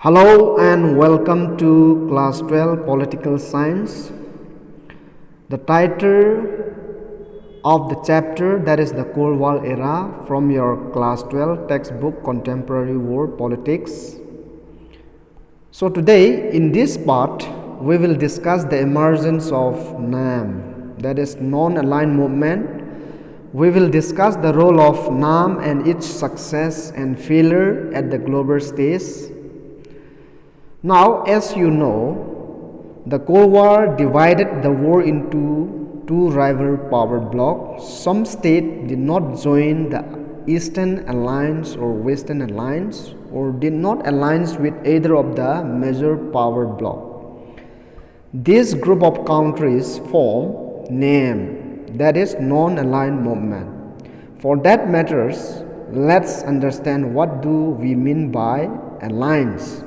Hello and welcome to Class 12 Political Science. The title of the chapter, that is the Cold War era, from your Class 12 textbook Contemporary World Politics. So today in this part we will discuss the emergence of NAM, that is non-aligned movement. We will discuss the role of NAM and its success and failure at the global stage. Now, as you know, the Cold War divided the world into two rival power blocs. Some states did not join the Eastern Alliance or Western Alliance, or did not align with either of the major power bloc. This group of countries form NAM, that is non-aligned movement. For that matters, let's understand what do we mean by alliance.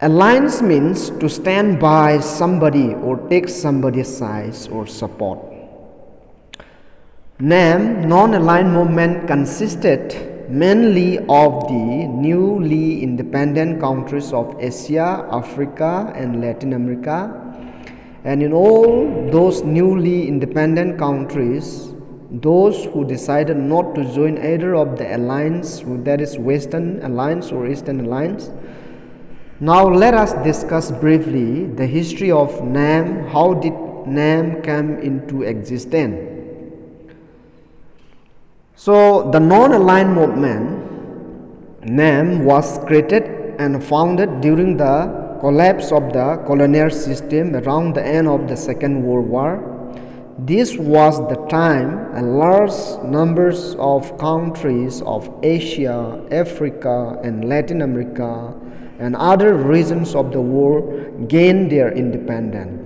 Alliance means to stand by somebody or take somebody's side or support. NAM, non-aligned movement, consisted mainly of the newly independent countries of Asia, Africa and Latin America. And in all those newly independent countries, those who decided not to join either of the alliance, that is Western Alliance or Eastern Alliance. Now let us discuss briefly the history of NAM. How did NAM come into existence? So the non-aligned movement, NAM, was created and founded during the collapse of the colonial system around the end of the Second World War. This was the time a large numbers of countries of Asia, Africa and Latin America and other regions of the world gained their independence.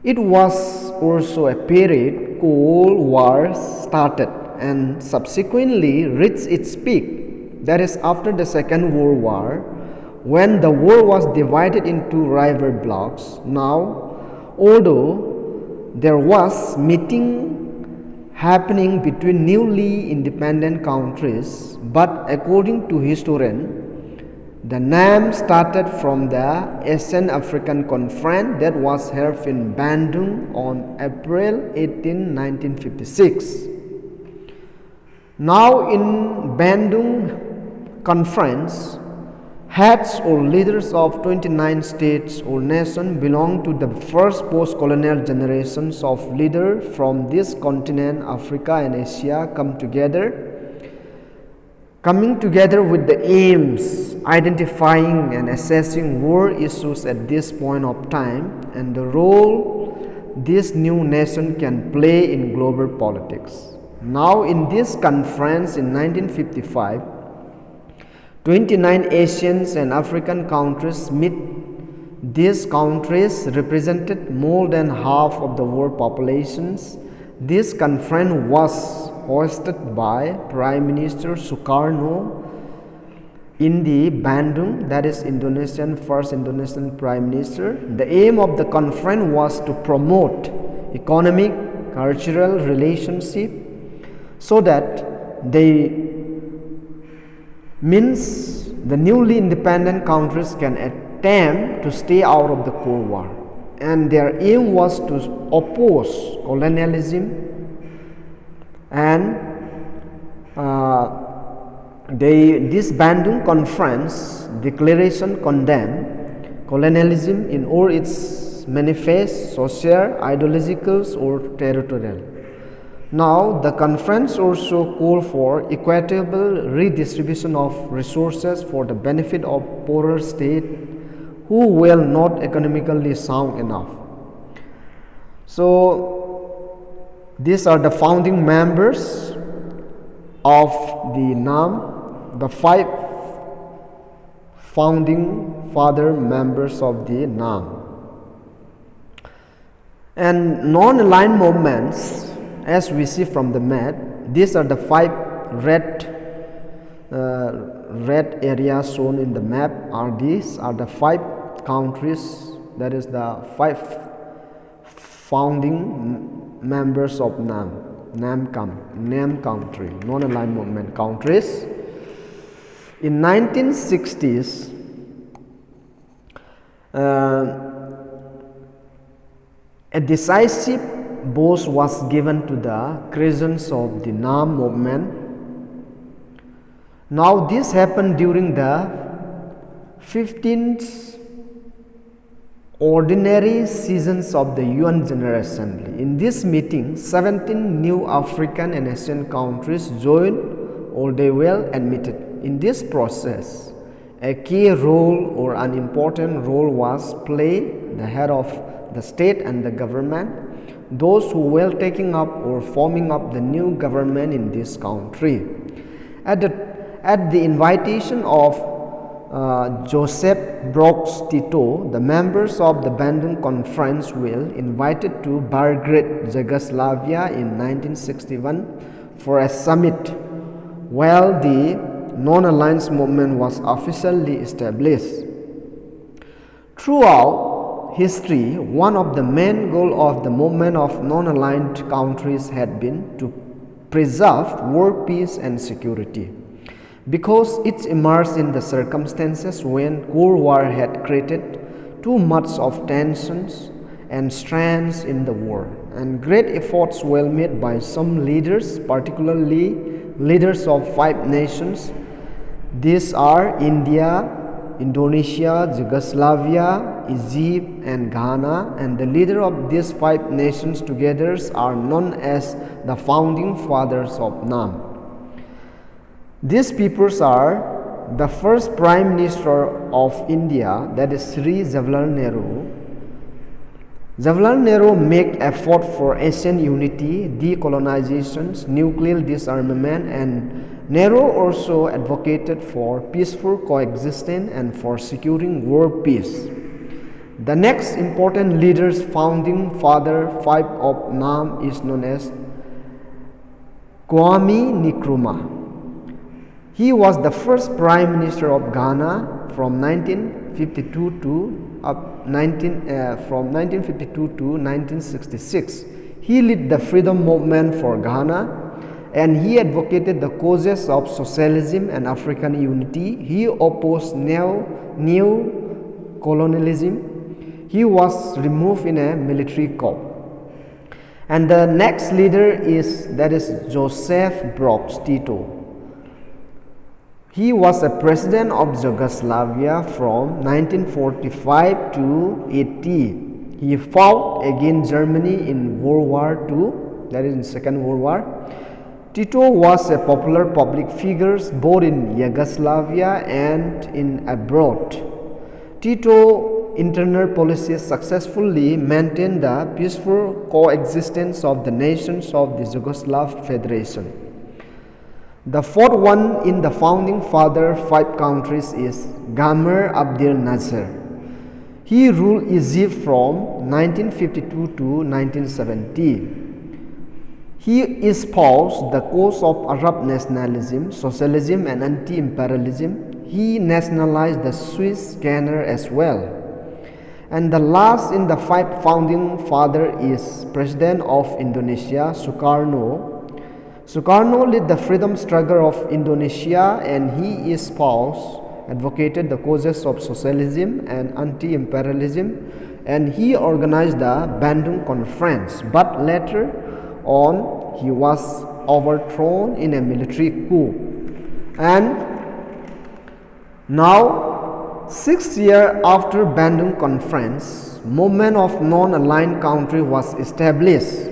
It was also a period Cold War started and subsequently reached its peak, that is after the Second World War, when the world was divided into rival blocs. Now, although there was meeting happening between newly independent countries, but according to historians, the NAM started from the Asian African Conference that was held in Bandung on April 18, 1956. Now in Bandung Conference, heads or leaders of 29 states or nations belong to the first post-colonial generations of leaders from this continent, Africa and Asia, coming together with the aims identifying and assessing world issues at this point of time and the role this new nation can play in global politics. Now in this conference in 1955, 29 Asian and African countries meet. These countries represented more than half of the world populations. This conference was hosted by Prime Minister Sukarno in the Bandung, that is first Indonesian Prime Minister. The aim of the conference was to promote economic, cultural relationship so that the newly independent countries can attempt to stay out of the Cold War. And their aim was to oppose colonialism, and this Bandung Conference declaration condemned colonialism in all its manifest, social, ideological or territorial. Now the conference also called for equitable redistribution of resources for the benefit of poorer states who were not economically sound enough. So these are the founding members of the NAM, the 5 founding father members of the NAM. And non-aligned movements, as we see from the map, these are the 5 red areas shown in the map. These are the 5 countries, that is the 5 founding members of NAM country, non-aligned movement countries. In 1960s, a decisive boost was given to the crescent of the Nam movement. Now this happened during the 15th ordinary sessions of the UN General Assembly. In this meeting, 17 new African and Asian countries joined, or they were admitted. In this process, a key role or an important role was played the head of the state and the government, those who were taking up or forming up the new government in this country. At the invitation of Joseph Broz Tito, the members of the Bandung Conference were invited to Belgrade, Yugoslavia in 1961 for a summit, while the non-alliance movement was officially established. Throughout history, one of the main goals of the movement of non-aligned countries had been to preserve world peace and security, because it emerged in the circumstances when Cold War had created too much of tensions and strains in the war, and great efforts were made by some leaders, particularly leaders of 5 nations. These are India, Indonesia, Yugoslavia, Egypt and Ghana, and the leader of these 5 nations together are known as the founding fathers of NAM. These peoples are the first Prime Minister of India, that is Sri Jawaharlal Nehru. Jawaharlal Nehru made effort for Asian unity, decolonization, nuclear disarmament, and Nehru also advocated for peaceful coexistence and for securing world peace. The next important leaders, founding father 5 of NAM, is known as Kwame Nkrumah. He was the first Prime Minister of Ghana from 1952 to 1966. He led the freedom movement for Ghana, and he advocated the causes of socialism and African unity. He opposed neo-colonialism. He was removed in a military coup. And the next leader is Joseph Broz Tito. He was a president of Yugoslavia from 1945 to 80. He fought against Germany in World War II, that is in Second World War. Tito was a popular public figure both in Yugoslavia and in abroad. Tito's internal policies successfully maintained the peaceful coexistence of the nations of the Yugoslav Federation. The fourth one in the founding father 5 countries is Gamal Abdel Nasser. He ruled Egypt from 1952 to 1970. He espoused the cause of Arab nationalism, socialism and anti-imperialism. He nationalized the Swiss canner as well. And the last in the 5 founding father is President of Indonesia, Sukarno. Sukarno led the freedom struggle of Indonesia, and he espoused, advocated the causes of socialism and anti-imperialism, and he organized the Bandung Conference, but later on he was overthrown in a military coup. And now 6 years after Bandung Conference, movement of non-aligned country was established.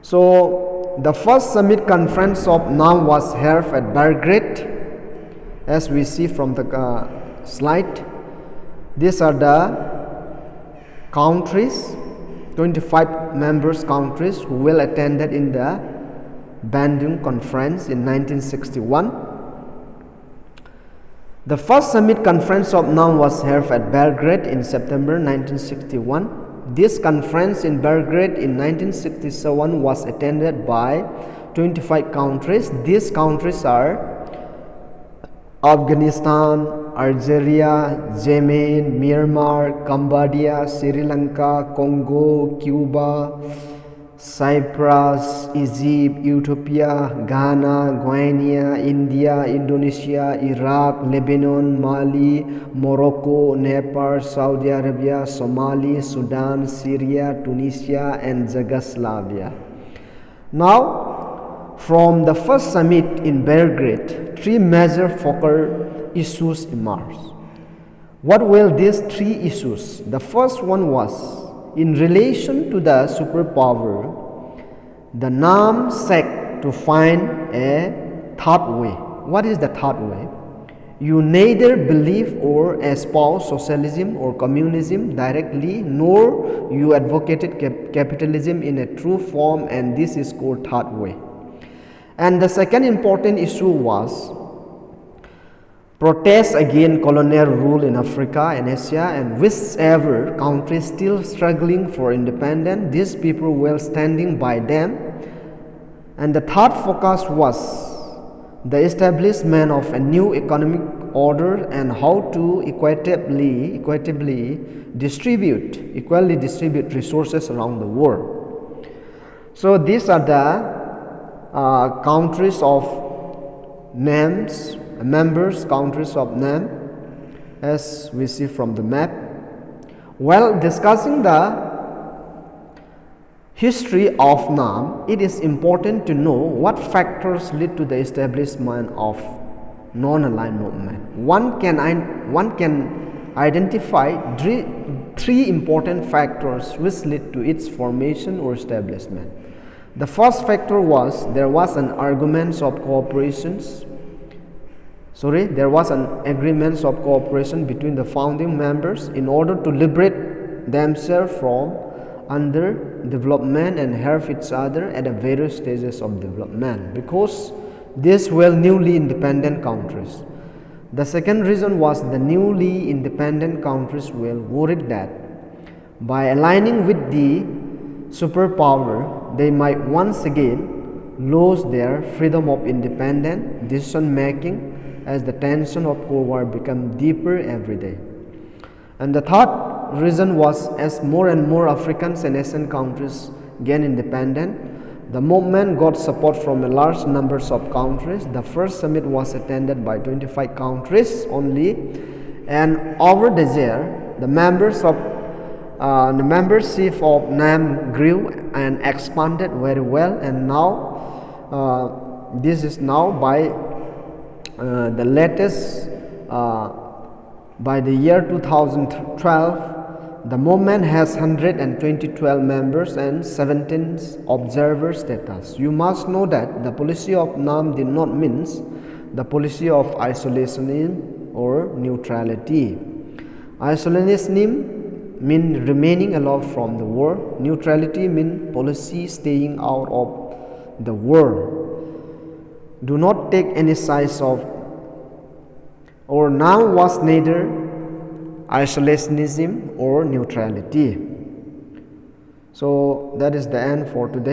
So the first summit conference of NAM was held at Belgrade, as we see from the slide. These are the countries, 25 members countries who will attended in the Bandung Conference in 1961. The first summit conference of NAM was held at Belgrade in September 1961. This conference in Belgrade in 1967 was attended by 25 countries. These countries are Afghanistan, Algeria, Yemen, Myanmar, Cambodia, Sri Lanka, Congo, Cuba, Cyprus, Egypt, Ethiopia, Ghana, Guyana, India, Indonesia, Iraq, Lebanon, Mali, Morocco, Nepal, Saudi Arabia, Somalia, Sudan, Syria, Tunisia, and Yugoslavia. Now, from the first summit in Belgrade, three major focal issues emerged. What were these three issues? The first one was in relation to the superpower, the NAM sought to find a third way. What is the third way? You neither believe or espouse socialism or communism directly, nor you advocated capitalism in a true form, and this is called third way. And the second important issue was protest against colonial rule in Africa and Asia, and whichever country still struggling for independence, these people were standing by them. And the third focus was the establishment of a new economic order and how to equitably distribute resources around the world. So these are the countries of names, countries of NAM, as we see from the map. While discussing the history of NAM, it is important to know what factors lead to the establishment of non-aligned movement. One can identify three important factors which lead to its formation or establishment. The first factor was there was an agreement of cooperation between the founding members in order to liberate themselves from underdevelopment and help each other at the various stages of development, because these were newly independent countries. The second reason was the newly independent countries were worried that by aligning with the superpower, they might once again lose their freedom of independent decision making as the tension of Cold War became deeper every day. And the third reason was as more and more Africans and Asian countries gained independence, the movement got support from a large numbers of countries. The first summit was attended by 25 countries only, and over the year, the membership of NAM grew and expanded very well. And now, this is now by the latest, by the year 2012, the movement has 112 members and 17 observer status. You must know that the policy of NAM did not mean the policy of isolationism or neutrality. Isolationism means remaining aloof from the world. Neutrality means policy staying out of the world. Do not take any sides of, or NAM was neither isolationism or neutrality. So that is the end for today.